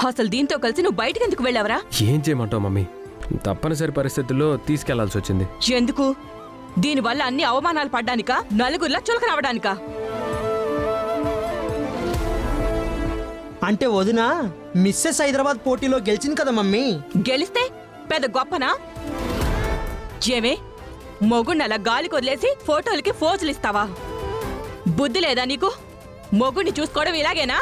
అసలు దీంతో కలిసి నువ్వు బయటికి ఎందుకు వెళ్ళావరా? ఏం చేయమంటావు మమ్మీ, తప్పనిసరి పరిస్థితుల్లో తీసుకెళ్లాల్సి వచ్చింది. ఎందుకు? దీనివల్ల అన్ని అవమానాలు పడ్డానికా, నలుగురిలా చులక రావడానికా? అంటే వదిన మిస్సెస్ హైదరాబాద్ పోటీలో గెలిచింది కదా మమ్మీ. గెలిస్తే పెద్ద గొప్పనా? ఏమే, మొగుణ్ణలా గాలి కొదిలేసి ఫోటోలకి ఫోజులు ఇస్తావా? బుద్ధి లేదా నీకు? మొగుణ్ణి చూసుకోవడం ఇలాగేనా?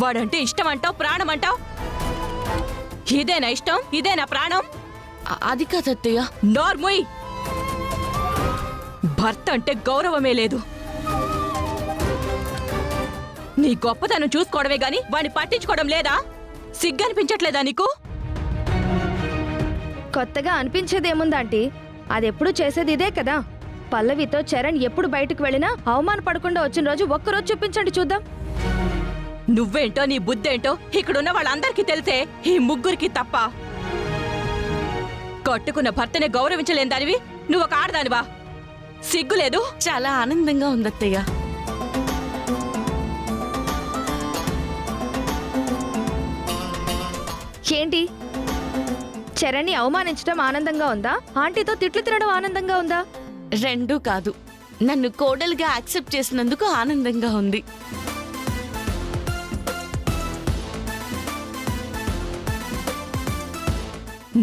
వాడంటే ఇష్టం అంటావు, ప్రాణం అంటావు. ఇదేనా ఇష్టం? ఇదేనా ప్రాణం? అది కాదత్తయ్య. నోర్ముయ్. భర్త అంటే గౌరవమే లేదు. నీ గొప్పతనం చూసుకోవడమే గాని వాడిని పట్టించుకోవడం లేదా? సిగ్గనిపించట్లేదా నీకు? కొత్తగా అనిపించేదేముందంటీ, అదెప్పుడు చేసేది ఇదే కదా. పల్లవితో చరణ్ ఎప్పుడు బయటకు వెళ్ళినా అవమాన పడకుండా వచ్చిన రోజు ఒక్కరోజు చూపించండి చూద్దాం. నువ్వేంటో నీ బుద్ధేంటో ఇక్కడున్న వాళ్ళందరికీ తెలిసే, ఈ ముగ్గురికి తప్ప. కట్టుకున్న భర్తనే గౌరవించలేని దానివి నువ్వు ఒక ఆడదానివా? సిగ్గులేదు? చాలా ఆనందంగా ఉందత్తయ్య. ఏంటి, చరణ్ని అవమానించడం ఆనందంగా ఉందా, ఆంటీతో తిట్లు తినడం ఆనందంగా ఉందా? రెండూ కాదు, నన్ను కోడలుగా యాక్సెప్ట్ చేసినందుకు ఆనందంగా ఉంది.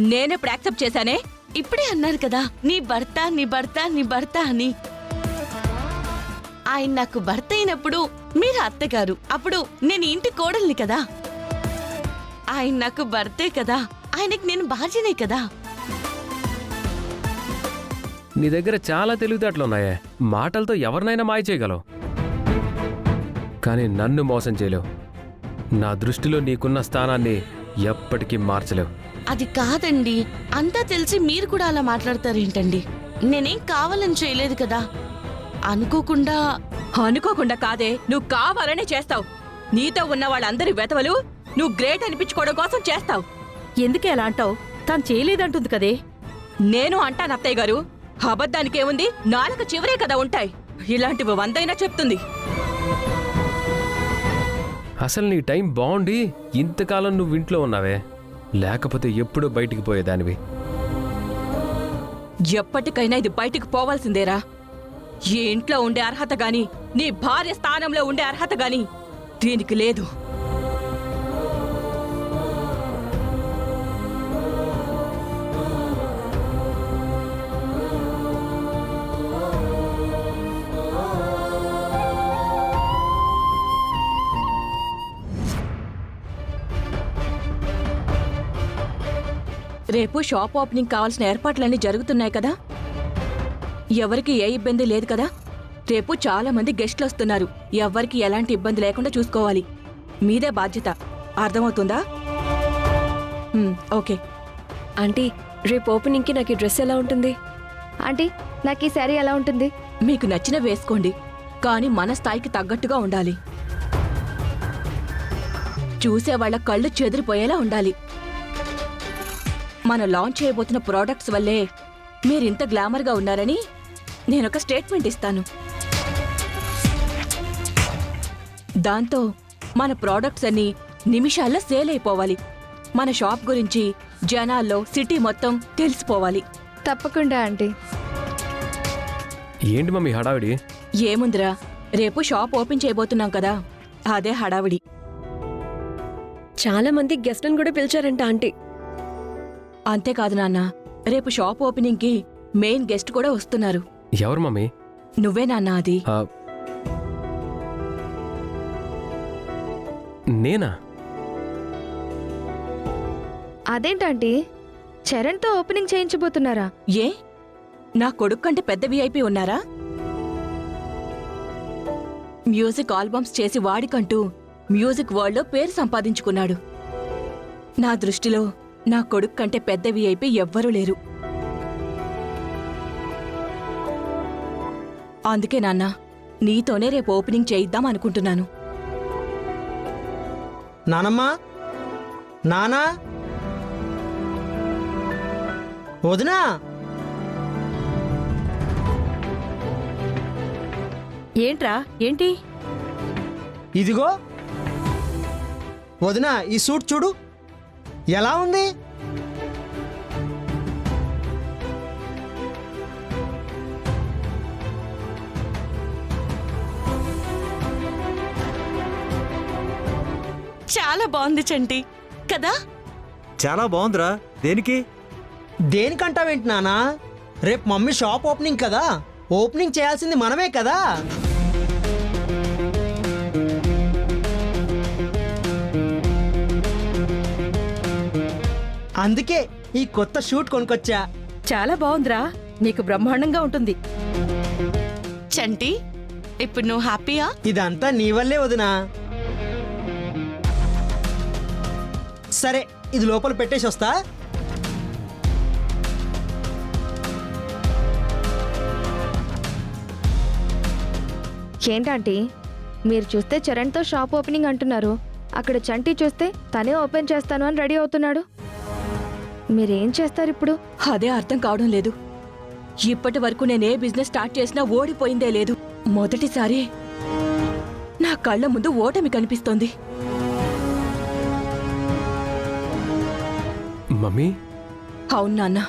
నేనెప్పుడు యాక్సెప్ట్ చేశానే? ఇప్పుడే అన్నారు కదా, నీ భర్త నీ భర్త నీ భర్త అని. ఆయన నాకు భర్త అయినప్పుడు మీరు అత్తగారు, అప్పుడు నేను ఇంటి కోడల్ని కదా. ఆయన నాకు భర్తే కదా, ఆయనకి నేను భార్యనే కదా. నీ దగ్గర చాలా తెలివితేటలున్నాయే. మాటలతో ఎవరినైనా మాయ చేయగలవు, కానీ నన్ను మోసం చేయలేవు. నా దృష్టిలో నీకున్న స్థానాన్ని ఎప్పటికీ మార్చలేవు. అది కాదండి, అంతా తెలిసి మీరు కూడా అలా మాట్లాడతారేంటండి? నేనేం కావాలని చేయలేదు కదా. అనుకోకుండా. అనుకోకుండా కాదే, నువ్వు కావాలనే చేస్తావు. నీతో ఉన్న వాళ్ళందరి వెతవలు నువ్వు గ్రేట్ అనిపించుకోవడం కోసం చేస్తావు. ఎందుకే అలా అంటావు? తాను చేయలేదంటుంది కదే. నేను అంటాను అత్తయ్య గారు, అబద్ధానికేముంది, నాలుక చివరే కదా ఉంటాయి. ఇలాంటివి 100 చెప్తుంది. అసలు నీ టైం బాగుండి ఇంతకాలం నువ్వు ఇంట్లో ఉన్నావే, లేకపోతే ఎప్పుడూ బయటికి పోయేదానివి. ఎప్పటికైనా ఇది బయటికి పోవాల్సిందేరా. ఈ ఇంట్లో ఉండే అర్హత గాని, నీ భార్య స్థానంలో ఉండే అర్హత గాని దీనికి లేదు. రేపు షాప్ ఓపెనింగ్ కావాల్సిన ఏర్పాట్లన్నీ జరుగుతున్నాయి కదా. ఎవరికి ఏ ఇబ్బంది లేదు కదా. రేపు చాలా మంది గెస్ట్లు వస్తున్నారు. ఎవ్వరికి ఎలాంటి ఇబ్బంది లేకుండా చూసుకోవాలి. మీదే బాధ్యత. అర్థమవుతుందా? ఓకే. ఆంటీ, రేపు ఓపెనింగ్కి నాకు ఈ డ్రెస్ ఎలా ఉంటుంది? ఆంటీ, నాకు ఈ శారీ ఎలా ఉంటుంది? మీకు నచ్చిన వేసుకోండి, కానీ మన స్థాయికి తగ్గట్టుగా ఉండాలి. చూసేవాళ్ల కళ్ళు చెదిరిపోయేలా ఉండాలి. మనం లాంచ్ చేయబోతున్న ప్రోడక్ట్స్ వల్లే మీరింత గ్లామర్గా ఉన్నారని నేనొక స్టేట్మెంట్ ఇస్తాను. దాంతో మన ప్రోడక్ట్స్ అన్ని నిమిషాల్లో సేల్ అయిపోవాలి. మన షాప్ గురించి జనాల్లో సిటీ మొత్తం తెలిసిపోవాలి. తప్పకుండా ఆంటీ. ఏంటి మమ్మీ హడావిడి? ఏముందిరా, రేపు షాప్ ఓపెన్ చేయబోతున్నాం కదా, అదే హడావిడి. చాలా మంది గెస్ట్లను కూడా పిలిచారంట ఆంటీ. అంతేకాదు నాన్న, రేపు షాప్ ఓపెనింగ్కి మెయిన్ గెస్ట్ కూడా వస్తున్నారు. ఎవరు మమ్మీ? నువ్వే నాన్న అది. నేనా? అదేంటంటీ, చరణ్తో ఓపెనింగ్ చేయించబోతున్నారా? ఏ, నా కొడుకు కంటే పెద్ద విఐపి ఉన్నారా? మ్యూజిక్ ఆల్బమ్స్ చేసి వాడికంటూ మ్యూజిక్ వరల్డ్లో పేరు సంపాదించుకున్నాడు. నా దృష్టిలో నా కొడుకు కంటే పెద్ద విఐపి ఎవ్వరూ లేరు. అందుకే నాన్న, నీతోనే రేపు ఓపెనింగ్ చేయిద్దాం అనుకుంటున్నాను. నానమ్మా, నానా, వదినా. ఏంట్రా ఏంటి? ఇదిగో వదినా, ఈ సూట్ చూడు ఎలా ఉంది. చాలా బాగుంది చంటి కదా. చాలా బాగుందిరా. దేనికి? దేనికంటావేంటి నానా? రేపు మమ్మీ షాప్ ఓపెనింగ్ కదా, ఓపెనింగ్ చేయాల్సింది మనమే కదా. అందుకే ఈ కొత్త షూట్ కొనుక్కొచ్చా. చాలా బాగుందిరా, నీకు బ్రహ్మాండంగా ఉంటుంది. చంటి, ఇప్పుడు నువ్వు హ్యాపీయా? ఇదంతా నీ వల్లే వదినా. సరే, ఇది లోపల పెట్టేసి వస్తా. ఏంటంటీ మీరు చూస్తే చరణ్తో షాప్ ఓపెనింగ్ అంటున్నారు, అక్కడ చంటి చూస్తే తనే ఓపెన్ చేస్తాను అని రెడీ అవుతున్నాడు. మీరేం చేస్తారు ఇప్పుడు? అదే అర్థం కావడం లేదు. ఇప్పటి వరకు నేనే బిజినెస్ స్టార్ట్ చేసినా ఓడిపోయిందే లేదు. మొదటిసారి నా కళ్ళ ముందు ఓటమి కనిపిస్తోంది. మమ్మీ, అవును నాన్న,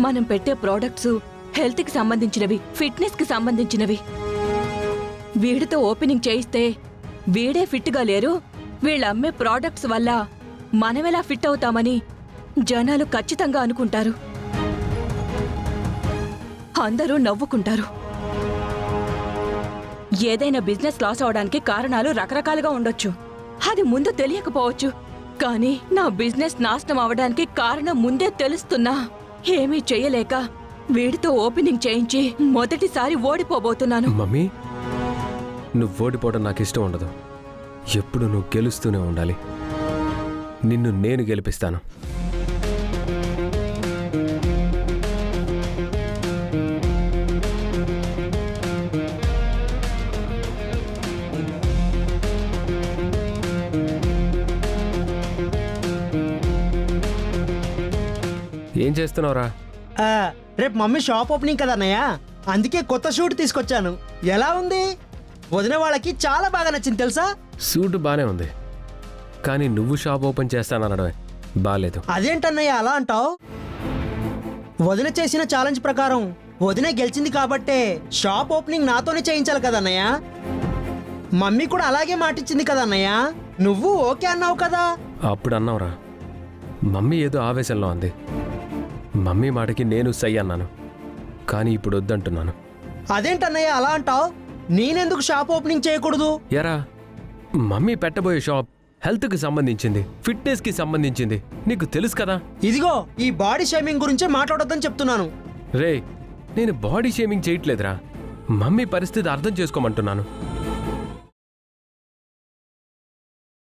మనం పెట్టే ప్రోడక్ట్స్ హెల్త్కి సంబంధించినవి, ఫిట్నెస్కి సంబంధించినవి. వీడితో ఓపెనింగ్ చేయిస్తే వీడే ఫిట్గా లేరు, వీళ్ళు అమ్మే ప్రోడక్ట్స్ వల్ల మనమెలా ఫిట్ అవుతామని జనాలు ఖచ్చితంగా అనుకుంటారు. అందరూ నవ్వుకుంటారు. ఏదైనా బిజినెస్ లాస్ అవడానికి కారణాలు రకరకాలుగా ఉండొచ్చు, అది ముందు తెలియకపోవచ్చు. కానీ నా బిజినెస్ నాశనం అవడానికి కారణం ముందే తెలుస్తున్నా ఏమీ చెయ్యలేక వీడితో ఓపెనింగ్ చేయించి మొదటిసారి ఓడిపోబోతున్నాను. మమ్మీ, నువ్వు ఓడిపోవడం నాకు ఇష్టం ఉండదు. ఎప్పుడు నువ్వు గెలుస్తూనే ఉండాలి. నిన్ను నేను గెలిపిస్తాను. ఏం చేస్తున్నావురా? రేపు మమ్మీ షాప్ ఓపెనింగ్ కదా అన్నయ్య, అందుకే కొత్త షూట్ తీసుకొచ్చాను. ఎలా ఉంది? వదిన వాళ్ళకి చాలా బాగా నచ్చింది తెలుసా. సూట్ బానే ఉంది, కానీ నువ్వు షాప్ ఓపెన్ చేస్తాననడమే బాలేదు. అదేంటన్నయ్య అలా అంటావు? వదిన చేసిన ఛాలెంజ్ ప్రకారం వదిన గెలిచింది కాబట్టే షాప్ ఓపెనింగ్ నాతోనే చేయించాలి కదన్నయ్య. మమ్మీ కూడా అలాగే మాటిచ్చింది కదన్నయ్య. నువ్వు ఓకే అన్నావు కదా. అప్పుడు అన్నావురా, మమ్మీ ఏదో ఆవేశంలో అంది. మమ్మీ మాటకి నేను సై అన్నాను, కానీ ఇప్పుడు వద్దంటున్నాను. అదేంటన్నయ్య అలా అంటావు? నేనెందుకు షాప్ ఓపెనింగ్ చేయకూడదు? ఎరా, మమ్మీ పెట్టబోయే షాప్ హెల్త్కి సంబంధించింది, ఫిట్నెస్కి సంబంధించింది. నీకు తెలుసు కదా. ఇదిగో ఈ బాడీ షేమింగ్ గురించే మాట్లాడొద్దని చెప్తున్నాను. రే, నేను బాడీ షేమింగ్ చేయట్లేదురా, మమ్మీ పరిస్థితి అర్థం చేసుకోమంటున్నాను.